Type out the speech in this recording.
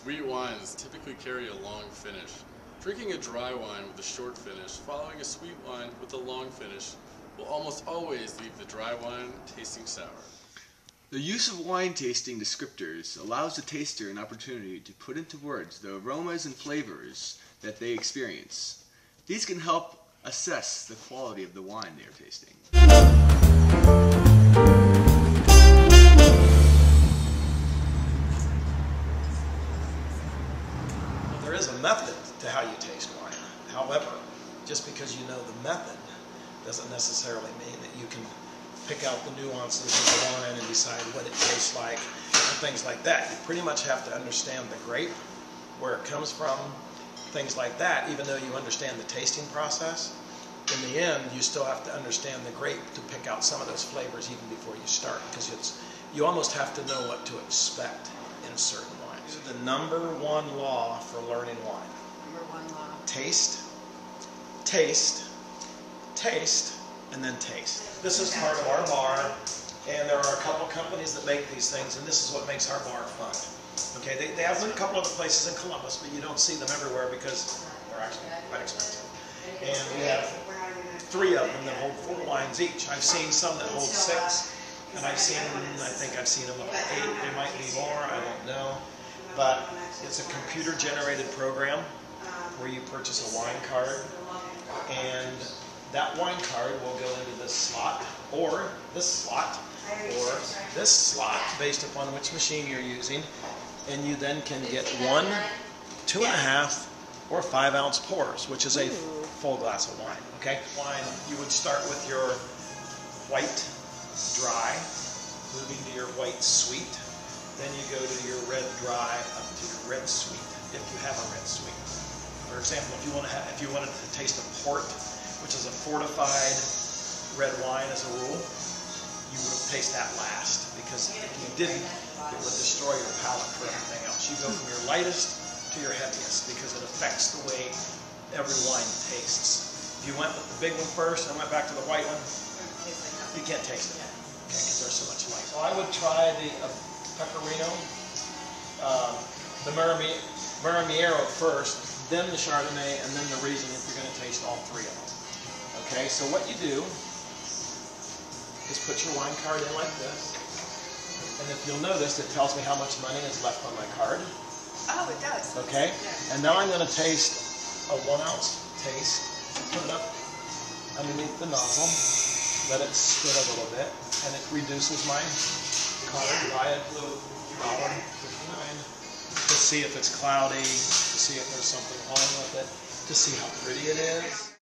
Sweet wines typically carry a long finish. Drinking a dry wine with a short finish, following a sweet wine with a long finish, will almost always leave the dry wine tasting sour. The use of wine tasting descriptors allows the taster an opportunity to put into words the aromas and flavors that they experience. These can help assess the quality of the wine they are tasting. There is a method to how you taste wine. However, just because you know the method doesn't necessarily mean that you can pick out the nuances of the wine and decide what it tastes like and things like that. You pretty much have to understand the grape, where it comes from, things like that. Even though you understand the tasting process, in the end you still have to understand the grape to pick out some of those flavors even before you start, because you almost have to know what to expect in certain wines. These are the number one law for learning wine. Number one law. Taste, taste, taste, and then taste. This is part of our bar, and there are a couple companies that make these things, and this is what makes our bar fun. Okay, they have a couple other places in Columbus, but you don't see them everywhere because they're actually quite expensive. And we have 3 of them that hold 4 wines each. I've seen some that hold 6, and I think I've seen them up to 8. There might be more, I don't know. But it's a computer-generated program where you purchase a wine card, and that wine card will go into this slot, or this slot, or this slot, based upon which machine you're using, and you then can get 1, 2.5, or 5 ounce pours, which is a full glass of wine. Okay, wine, you would start with your white dry, moving to your white sweet, then you go to your red dry up to your red sweet, if you have a red sweet. For example, if you wanted to taste a port, which is a fortified red wine as a rule, you would taste that last, because if you didn't, it would destroy your palate for everything else. You go from your lightest to your heaviest, because it affects the way every wine tastes. If you went with the big one first and went back to the white one, you can't taste it, okay, because there's so much light. So I would try the Pecorino, the Maramiero first, then the Chardonnay, and then the Riesling if you're going to taste all 3 of them. Okay, so what you do is put your wine card in like this, and if you'll notice, it tells me how much money is left on my card. Oh, it does. Okay, and now I'm going to taste a 1 ounce taste. Put it up underneath the nozzle, let it sit a little bit, and it reduces my card by a little $1.59 to see if it's cloudy, to see if there's something wrong with it, to see how pretty it is.